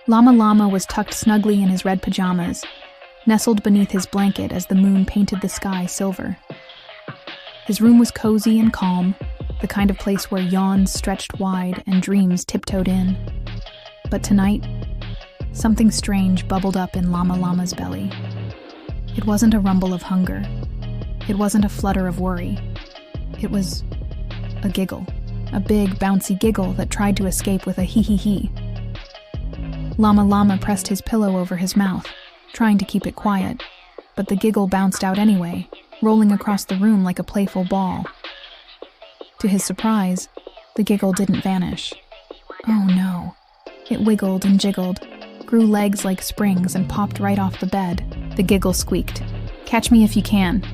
Llama Llama was tucked snugly in his red pajamas, nestled beneath his blanket as the moon painted the sky silver. His room was cozy and calm, the kind of place where yawns stretched wide and dreams tiptoed in. But tonight, something strange bubbled up in Llama Llama's belly. It wasn't a rumble of hunger. It wasn't a flutter of worry. It was a giggle, a big, bouncy giggle that tried to escape with a hee-hee-hee. Llama Llama pressed his pillow over his mouth, trying to keep it quiet, but the giggle bounced out anyway, rolling across the room like a playful ball. To his surprise, the giggle didn't vanish. Oh no. It wiggled and jiggled, grew legs like springs and popped right off the bed. The giggle squeaked, "Catch me if you can,"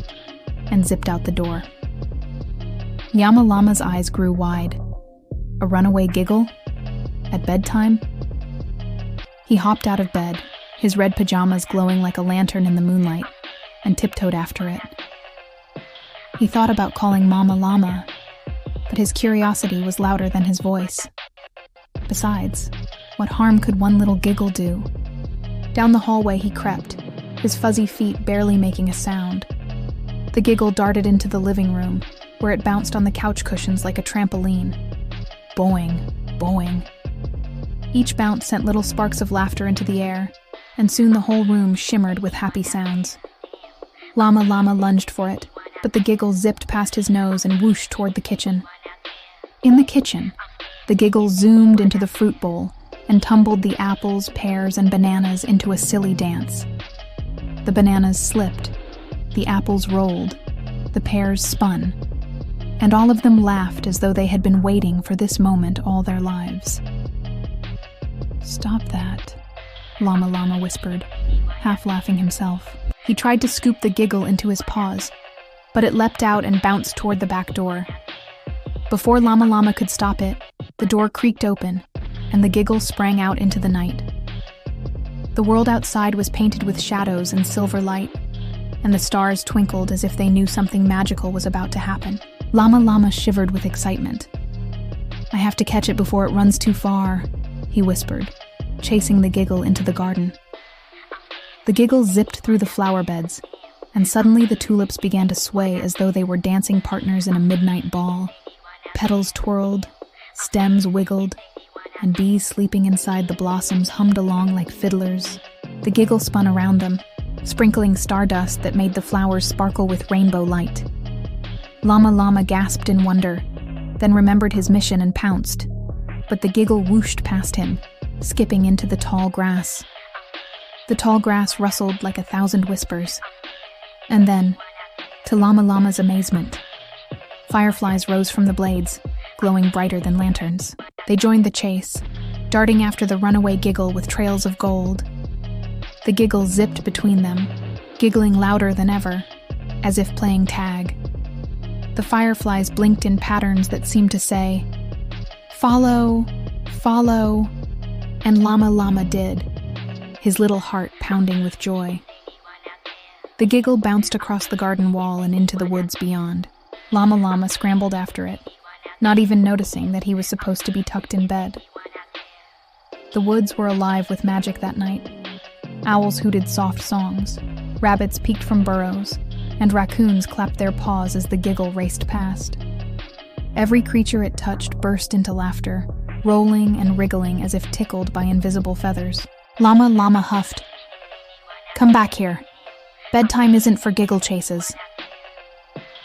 and zipped out the door. Llama Llama's eyes grew wide. A runaway giggle? At bedtime? He hopped out of bed, his red pajamas glowing like a lantern in the moonlight, and tiptoed after it. He thought about calling Mama Llama, but his curiosity was louder than his voice. Besides, what harm could one little giggle do? Down the hallway he crept, his fuzzy feet barely making a sound. The giggle darted into the living room, where it bounced on the couch cushions like a trampoline. Boing, boing. Each bounce sent little sparks of laughter into the air, and soon the whole room shimmered with happy sounds. Llama Llama lunged for it, but the giggle zipped past his nose and whooshed toward the kitchen. In the kitchen, the giggle zoomed into the fruit bowl and tumbled the apples, pears, and bananas into a silly dance. The bananas slipped, the apples rolled, the pears spun, and all of them laughed as though they had been waiting for this moment all their lives. "Stop that," Llama Llama whispered, half laughing himself. He tried to scoop the giggle into his paws, but it leapt out and bounced toward the back door. Before Llama Llama could stop it, the door creaked open, and the giggle sprang out into the night. The world outside was painted with shadows and silver light, and the stars twinkled as if they knew something magical was about to happen. Llama Llama shivered with excitement. "I have to catch it before it runs too far," he whispered, chasing the giggle into the garden. The giggle zipped through the flower beds, and suddenly the tulips began to sway as though they were dancing partners in a midnight ball. Petals twirled, stems wiggled, and bees sleeping inside the blossoms hummed along like fiddlers. The giggle spun around them, sprinkling stardust that made the flowers sparkle with rainbow light. Llama Llama gasped in wonder, then remembered his mission and pounced. But the giggle whooshed past him, skipping into the tall grass. The tall grass rustled like 1,000 whispers. And then, to Llama Llama's amazement, fireflies rose from the blades, glowing brighter than lanterns. They joined the chase, darting after the runaway giggle with trails of gold. The giggle zipped between them, giggling louder than ever, as if playing tag. The fireflies blinked in patterns that seemed to say, "Follow, follow," and Llama Llama did, his little heart pounding with joy. The giggle bounced across the garden wall and into the woods beyond. Llama Llama scrambled after it, not even noticing that he was supposed to be tucked in bed. The woods were alive with magic that night. Owls hooted soft songs, rabbits peeked from burrows, and raccoons clapped their paws as the giggle raced past. Every creature it touched burst into laughter, rolling and wriggling as if tickled by invisible feathers. Llama Llama huffed, "Come back here. Bedtime isn't for giggle chases."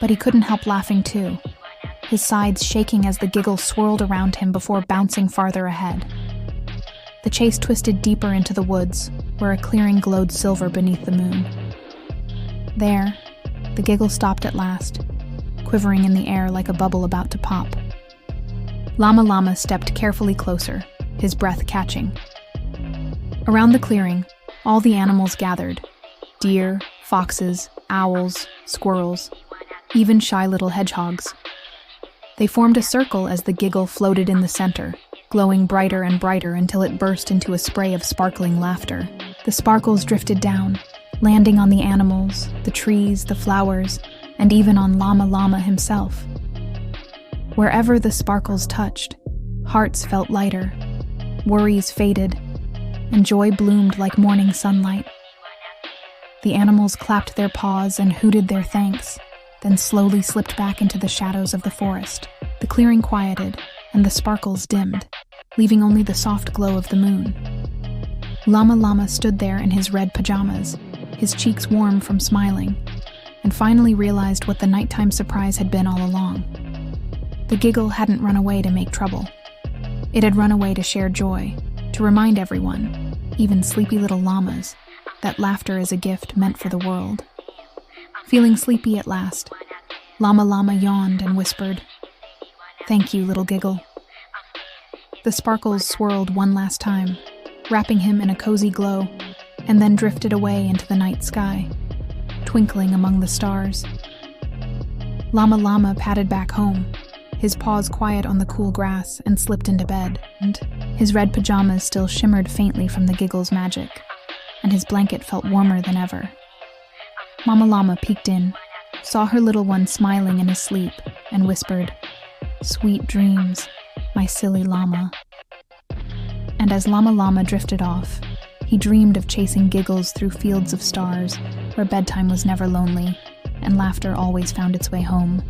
But he couldn't help laughing too, his sides shaking as the giggle swirled around him before bouncing farther ahead. The chase twisted deeper into the woods, where a clearing glowed silver beneath the moon. There, the giggle stopped at last, quivering in the air like a bubble about to pop. Llama Llama stepped carefully closer, his breath catching. Around the clearing, all the animals gathered: deer, foxes, owls, squirrels, even shy little hedgehogs. They formed a circle as the giggle floated in the center, glowing brighter and brighter until it burst into a spray of sparkling laughter. The sparkles drifted down, landing on the animals, the trees, the flowers, and even on Llama Llama himself. Wherever the sparkles touched, hearts felt lighter, worries faded, and joy bloomed like morning sunlight. The animals clapped their paws and hooted their thanks, then slowly slipped back into the shadows of the forest. The clearing quieted, and the sparkles dimmed, leaving only the soft glow of the moon. Llama Llama stood there in his red pajamas, his cheeks warm from smiling, and finally realized what the nighttime surprise had been all along. The Giggle hadn't run away to make trouble. It had run away to share joy, to remind everyone, even sleepy little llamas, that laughter is a gift meant for the world. Feeling sleepy at last, Llama Llama yawned and whispered, "Thank you, little Giggle." The sparkles swirled one last time, wrapping him in a cozy glow, and then drifted away into the night sky, twinkling among the stars. Llama Llama padded back home, his paws quiet on the cool grass, and slipped into bed, and his red pajamas still shimmered faintly from the Giggle's magic, and his blanket felt warmer than ever. Mama Llama peeked in, saw her little one smiling in his sleep, and whispered, "Sweet dreams, my silly llama." And as Llama Llama drifted off, he dreamed of chasing Giggles through fields of stars, where bedtime was never lonely, and laughter always found its way home.